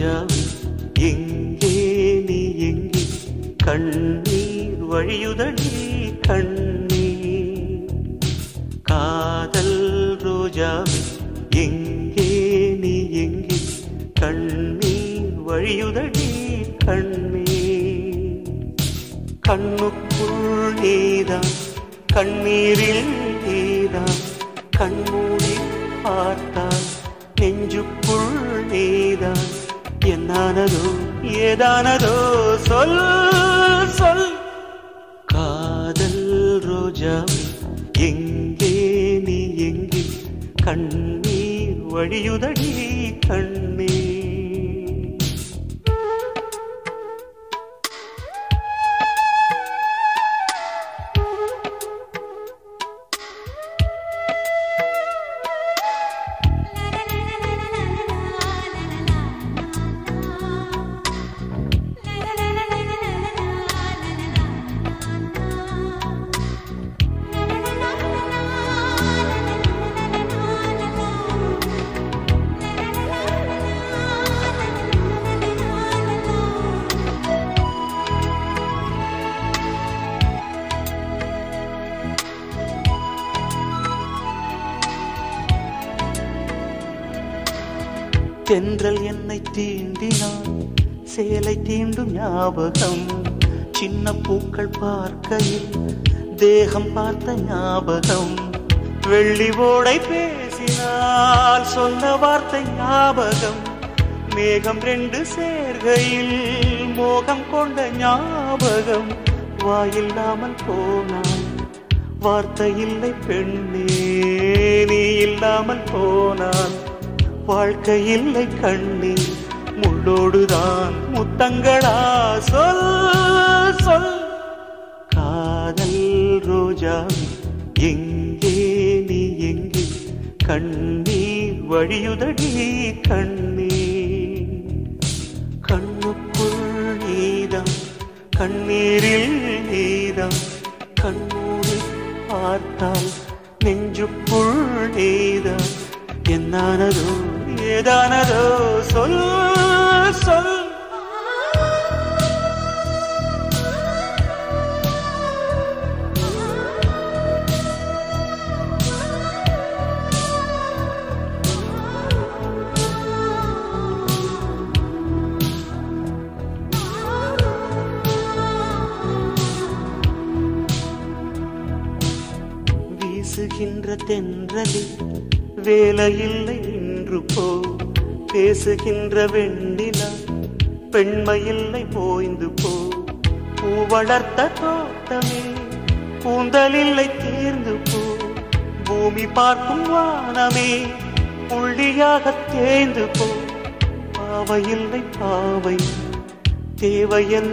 ரோஜாவே எங்கே நீ எங்கே கண்ணீர் வழியுதடி கண்ணீர் காதல் ரோஜாவே எங்கே நீ எங்கே கண்ணீர் வழியுதடி கண்ணீர் கண்ணுக்குள் நீதான் கண்ணீரில் நீதான் கண்மூடி பார்த்தால் நெஞ்சுக்குள் நீதான் என்னானதோ ஏதானதோ சொல் சொல் காதல் ரோஜாவே எங்கே நீ எங்கே கண்ணீர் வழியுதடி கண்ணீர் தென்றல் என்னை தீண்டினான் சேலை தீண்டும் ஞாபகம் சின்ன பூக்கள் பார்க்கையில் தேகம் பார்த்த ஞாபகம் வெள்ளி ஓடை பேசினால் சொன்ன வார்த்தை ஞாபகம் மேகம் ரெண்டு சேர்கையில் மோகம் கொண்ட ஞாபகம் வாயில்லாமல் போனான் வார்த்தை இல்லை பெண்ணே நீ இல்லாமல் போனான் வாழ்க்கை இல்லை கண்ணீர் முள்ளோடுதான் முத்தங்களா சொல் சொல் காதல் ரோஜாவே எங்கே நீ எங்கே கண்ணீர் வழியுதடி கண்ணீர் கண்ணுக்குள் நீதான் கண்ணீரில் நீதான் கண்ணூரி பார்த்தால் நெஞ்சுக்குள் நீதான் என்னானதோ ஏதானதோ சொல் சொல் வீசுகின்ற தென்றலில் வேலையில்லை இன்று போ பேசுகின்ற வெண்ணிலா பெண்மையில்லை போய்ந்து போ பூ வளர்த்த தோட்டமே கூந்தலில்லை தேர்ந்து போ பூமி பார்க்கும் வானமே புள்ளியாக தேய்ந்து போ பாவையில்லை பாவை தேவையன்